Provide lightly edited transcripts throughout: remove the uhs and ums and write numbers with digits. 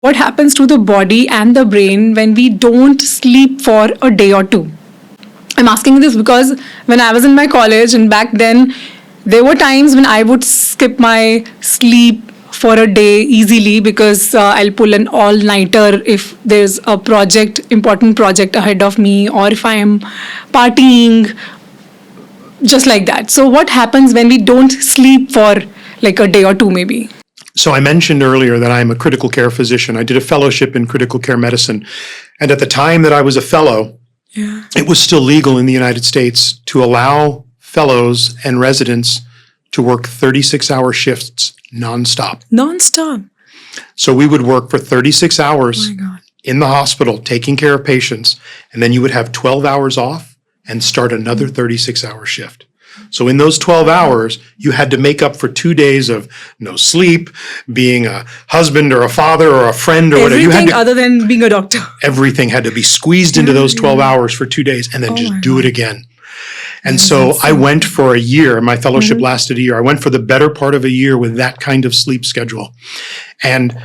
What happens to the body and the brain when we don't sleep for a day or two? I'm asking this because when I was in my college and back then, there were times when I would skip my sleep for a day easily because I'll pull an all-nighter if there's a important project ahead of me, or if I am partying, just like that. So what happens when we don't sleep for like a day or two maybe? So I mentioned earlier that I'm a critical care physician. I did a fellowship in critical care medicine. And at the time that I was a fellow, it was still legal in the United States to allow fellows and residents to work 36-hour shifts nonstop. Non-stop. So we would work for 36 hours in the hospital taking care of patients, and then you would have 12 hours off and start another 36-hour shift. So in those 12 hours, you had to make up for 2 days of no sleep, being a husband or a father or a friend or whatever. Everything other than being a doctor. Everything had to be squeezed into those 12 hours for 2 days and then just do it again. And so I went for a year. My fellowship lasted a year. I went for the better part of a year with that kind of sleep schedule. And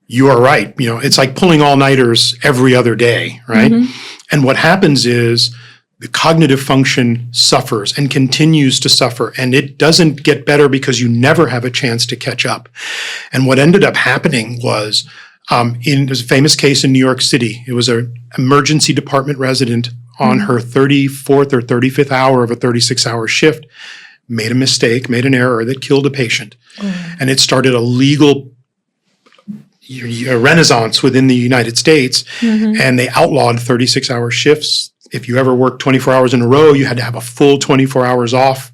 you are right. You know, it's like pulling all-nighters every other day, right? And what happens is the cognitive function suffers and continues to suffer, and it doesn't get better because you never have a chance to catch up. And what ended up happening was, there's a famous case in New York City. It was an emergency department resident on her 34th or 35th hour of a 36-hour shift, made a mistake, made an error that killed a patient. And it started a legal renaissance within the United States, and they outlawed 36-hour shifts. If you ever worked 24 hours in a row, you had to have a full 24 hours off.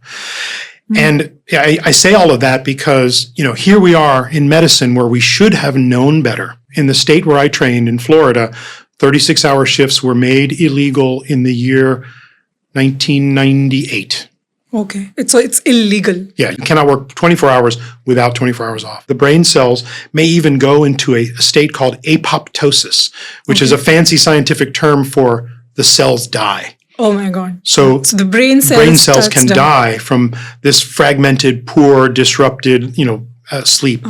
And I say all of that because, you know, here we are in medicine where we should have known better. In the state where I trained in Florida, 36-hour shifts were made illegal in the year 1998. Okay. So it's illegal. Yeah, you cannot work 24 hours without 24 hours off. The brain cells may even go into a state called apoptosis, which is a fancy scientific term for the cells die. Oh my God. So the brain cells can die from this fragmented, poor, disrupted, sleep.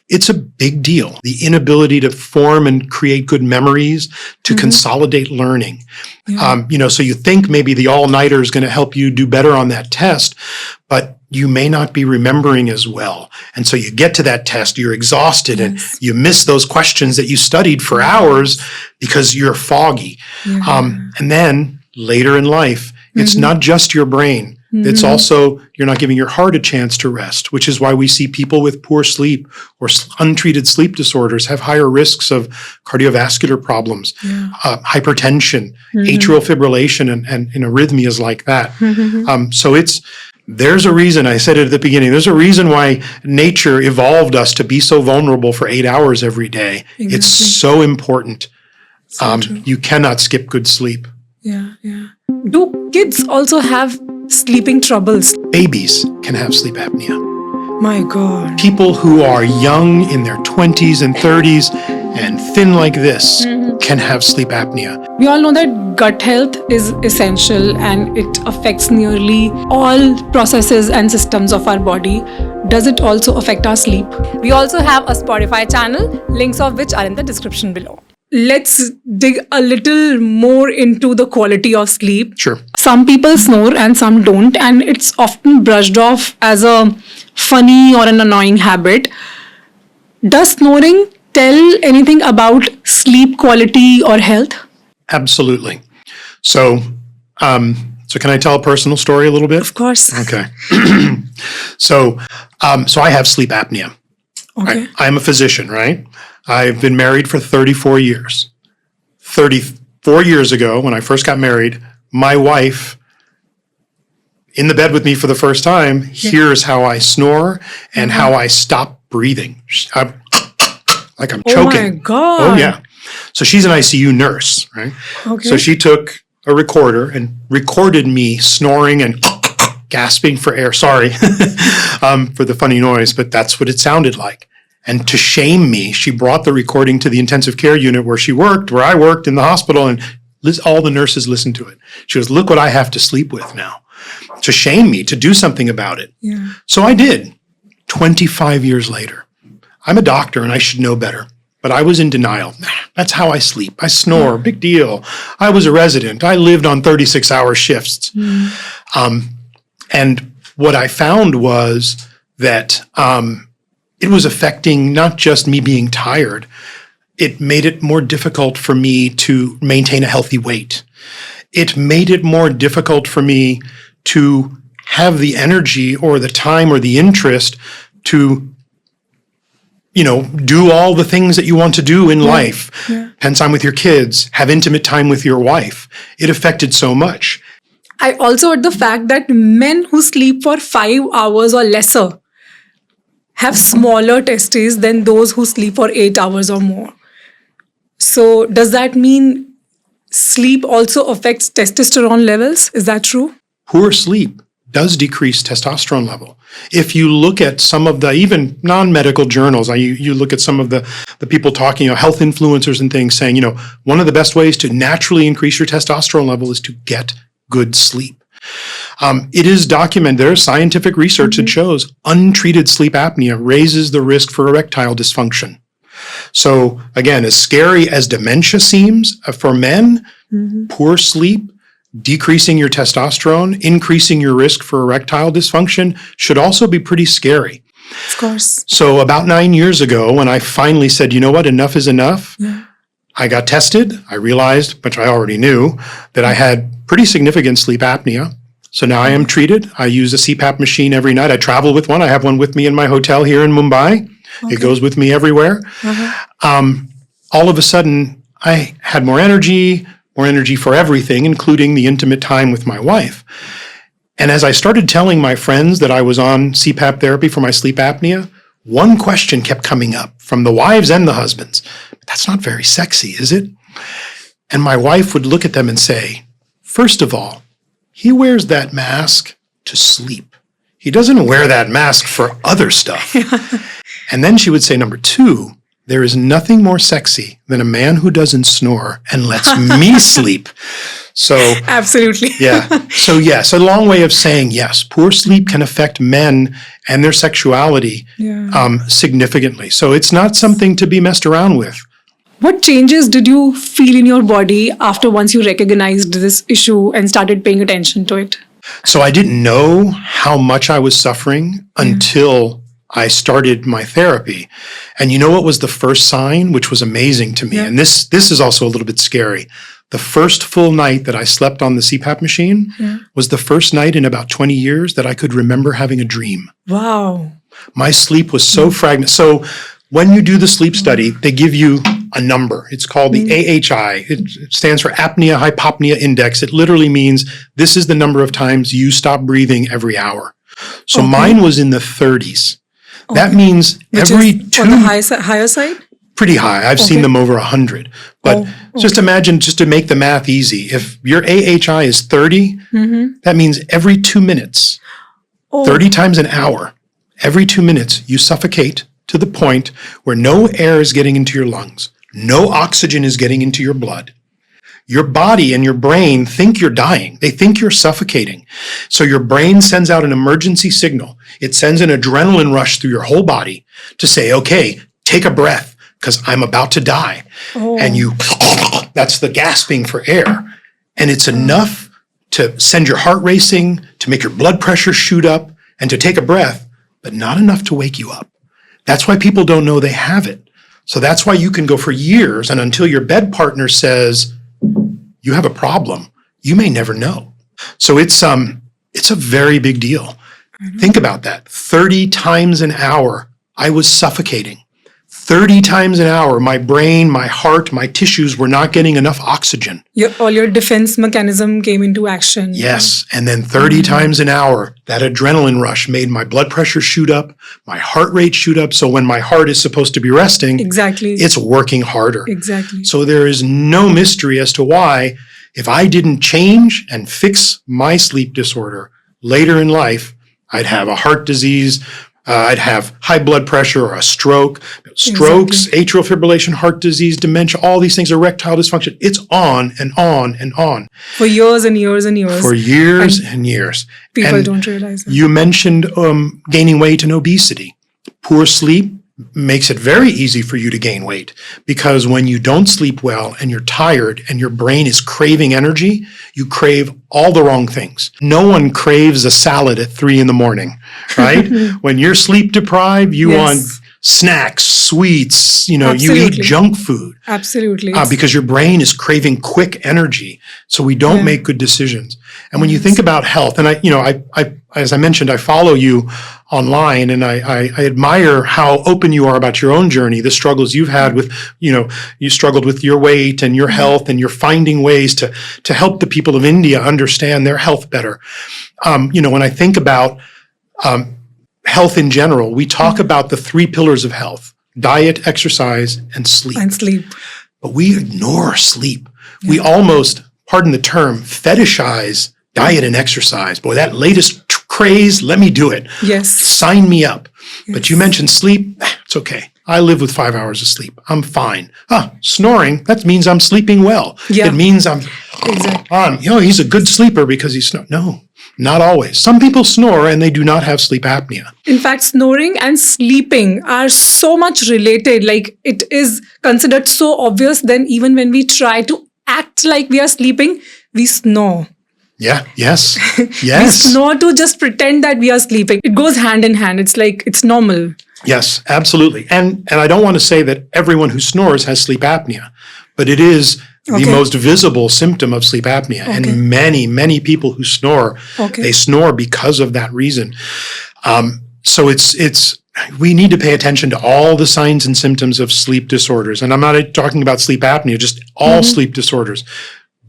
It's a big deal. The inability to form and create good memories, to consolidate learning. So you think maybe the all-nighter is going to help you do better on that test, but you may not be remembering as well. And so you get to that test, you're exhausted, and you miss those questions that you studied for hours because you're foggy. And then later in life, it's not just your brain. It's also, you're not giving your heart a chance to rest, which is why we see people with poor sleep or untreated sleep disorders have higher risks of cardiovascular problems, hypertension, atrial fibrillation, and arrhythmias like that. There's a reason, I said it at the beginning, there's a reason why nature evolved us to be so vulnerable for 8 hours every day. It's so important. You cannot skip good sleep. Do kids also have sleeping troubles? Babies can have sleep apnea. My God. People who are young in their 20s and 30s and thin like this can have sleep apnea. We all know that gut health is essential and it affects nearly all processes and systems of our body. Does it also affect our sleep? We also have a Spotify channel, links of which are in the description below. Let's dig a little more into the quality of sleep. Sure. Some people snore and some don't, and it's often brushed off as a funny or an annoying habit. Does snoring tell anything about sleep quality or health? Absolutely. So can I tell a personal story a little bit? Of course. Okay. So I have sleep apnea. Okay. I'm a physician, right? I've been married for 34 years. 34 years ago, when I first got married, my wife, in the bed with me for the first time, hears how I snore and how I stop breathing. Like I'm choking. Oh my God. Oh yeah. So she's an ICU nurse, right? Okay. So she took a recorder and recorded me snoring and gasping for air. Sorry for the funny noise, but that's what it sounded like. And to shame me, she brought the recording to the intensive care unit where I worked in the hospital, and all the nurses listened to it. She goes, look what I have to sleep with now. To shame me, to do something about it. So I did, 25 years later. I'm a doctor and I should know better. but I was in denial. That's how I sleep. I snore, big deal. I was a resident. I lived on 36-hour shifts. And what I found was that it was affecting not just me being tired, it made it more difficult for me to maintain a healthy weight. It made it more difficult for me to have the energy or the time or the interest to, do all the things that you want to do in life. Spend time with your kids, have intimate time with your wife. It affected so much. I also heard the fact that men who sleep for 5 hours or lesser have smaller testes than those who sleep for 8 hours or more. So does that mean sleep also affects testosterone levels? Is that true? Poor sleep does decrease testosterone level. If you look at some of the even non-medical journals, you look at some of the people talking, health influencers and things saying, one of the best ways to naturally increase your testosterone level is to get good sleep. It is documented. There's scientific research that shows untreated sleep apnea raises the risk for erectile dysfunction. So again, as scary as dementia seems for men, poor sleep, decreasing your testosterone, increasing your risk for erectile dysfunction should also be pretty scary. Of course. So about 9 years ago, when I finally said, enough is enough, I got tested. I realized, which I already knew, that I had pretty significant sleep apnea. So now I am treated. I use a CPAP machine every night. I travel with one. I have one with me in my hotel here in Mumbai. Okay. It goes with me everywhere. All of a sudden, I had more energy for everything, including the intimate time with my wife. And as I started telling my friends that I was on CPAP therapy for my sleep apnea, one question kept coming up from the wives and the husbands. That's not very sexy, is it? And my wife would look at them and say, first of all, he wears that mask to sleep. He doesn't wear that mask for other stuff. And then she would say, number two, there is nothing more sexy than a man who doesn't snore and lets me sleep. So absolutely. So yes, a long way of saying yes, poor sleep can affect men and their sexuality significantly. So it's not something to be messed around with. What changes did you feel in your body after once you recognized this issue and started paying attention to it? So I didn't know how much I was suffering until I started my therapy. And you know what was the first sign, which was amazing to me? And this is also a little bit scary. The first full night that I slept on the CPAP machine was the first night in about 20 years that I could remember having a dream. Wow. My sleep was so fragmented. So when you do the sleep study, they give you a number. It's called the AHI. It stands for Apnea Hypopnea Index. It literally means this is the number of times you stop breathing every hour. So mine was in the 30s. That means which every is two... on the higher side? Pretty high. I've seen them over 100. But just imagine, just to make the math easy, if your AHI is 30, that means every 2 minutes, 30 times an hour, every 2 minutes, you suffocate to the point where no air is getting into your lungs, no oxygen is getting into your blood. Your body and your brain think you're dying. They think you're suffocating. So your brain sends out an emergency signal. It sends an adrenaline rush through your whole body to say, okay, take a breath because I'm about to die. And that's the gasping for air. And it's enough to send your heart racing, to make your blood pressure shoot up, and to take a breath, but not enough to wake you up. That's why people don't know they have it. So that's why you can go for years, and until your bed partner says, you have a problem, you may never know. So it's a very big deal. Think about that. 30 times an hour, I was suffocating. 30 times an hour, my brain, my heart, my tissues were not getting enough oxygen. All your defense mechanism came into action. Yes. And then 30 times an hour, that adrenaline rush made my blood pressure shoot up, my heart rate shoot up. So when my heart is supposed to be resting, it's working harder. Exactly. So there is no mystery as to why, if I didn't change and fix my sleep disorder later in life, I'd have a heart disease, I'd have high blood pressure or a stroke, strokes, atrial fibrillation, heart disease, dementia, all these things, erectile dysfunction. It's on and on and on. For years and years and years. For years and years. People don't realize it. You mentioned gaining weight and obesity. Poor sleep makes it very easy for you to gain weight, because when you don't sleep well and you're tired and your brain is craving energy, you crave all the wrong things. No one craves a salad at 3 a.m, right? When you're sleep deprived, you want snacks, sweets, you eat junk food. Absolutely. Because your brain is craving quick energy. So we don't make good decisions. And when you think about health, and I as I mentioned, I follow you online, and I admire how open you are about your own journey, the struggles you've had with, you struggled with your weight and your health, and you're finding ways to help the people of India understand their health better. When I think about health in general, we talk about the 3 pillars of health: diet, exercise, and sleep. But we ignore sleep. We almost, pardon the term, fetishize diet and exercise. Boy, that latest craze, let me do it. Yes. Sign me up. Yes. But you mentioned sleep. It's okay. I live with 5 hours of sleep. I'm fine. Snoring, that means I'm sleeping well. Yeah. It means I'm on. He's a good sleeper because he snores. No, not always. Some people snore and they do not have sleep apnea. In fact, snoring and sleeping are so much related. Like, it is considered so obvious. Then even when we try to act like we are sleeping, we snore. Yeah. Yes. We snore to just pretend that we are sleeping. It goes hand in hand. It's like, it's normal. Yes, absolutely. And I don't want to say that everyone who snores has sleep apnea, but it is the most visible symptom of sleep apnea. And many, many people who snore, they snore because of that reason. So we need to pay attention to all the signs and symptoms of sleep disorders. And I'm not talking about sleep apnea, just all sleep disorders.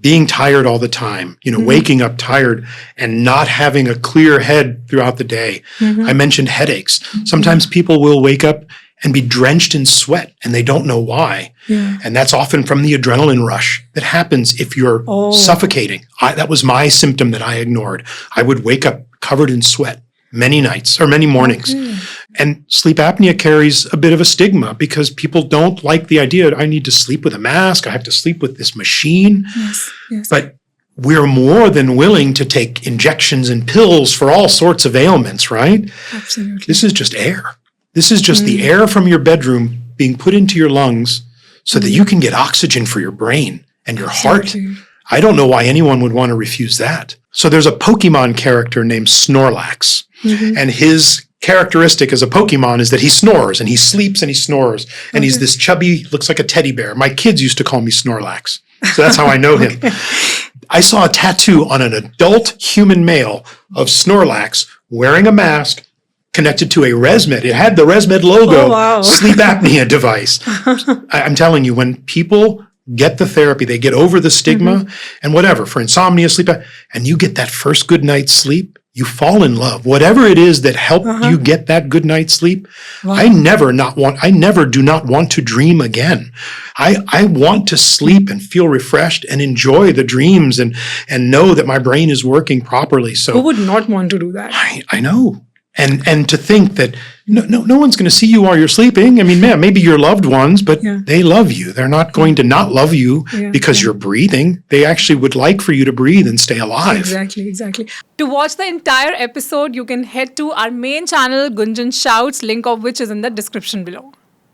Being tired all the time, waking up tired and not having a clear head throughout the day. I mentioned headaches. Sometimes people will wake up and be drenched in sweat and they don't know why. Yeah. And that's often from the adrenaline rush that happens if you're suffocating. That was my symptom that I ignored. I would wake up covered in sweat many nights or many mornings. And sleep apnea carries a bit of a stigma because people don't like the idea, I need to sleep with a mask, I have to sleep with this machine. Yes. But we're more than willing to take injections and pills for all sorts of ailments, right? Absolutely. This is just air. This is just the air from your bedroom being put into your lungs so that you can get oxygen for your brain and your heart. I don't know why anyone would want to refuse that. So there's a Pokemon character named Snorlax. And his characteristic as a Pokemon is that he snores and he sleeps and he snores. And he's this chubby, looks like a teddy bear. My kids used to call me Snorlax. So that's how I know him. I saw a tattoo on an adult human male of Snorlax wearing a mask connected to a ResMed. It had the ResMed logo, sleep apnea device. I'm telling you, when people get the therapy, they get over the stigma and whatever, for insomnia, sleep, and you get that first good night's sleep, you fall in love. Whatever it is that helped you get that good night's sleep, I never do not want to dream again. I want to sleep and feel refreshed and enjoy the dreams and know that my brain is working properly. So who would not want to do that? I know. And to think that no one's going to see you while you're sleeping. I mean, maybe your loved ones, but they love you. They're not going to not love you because you're breathing. They actually would like for you to breathe and stay alive. Exactly. To watch the entire episode, you can head to our main channel, Gunjan Shouts, link of which is in the description below.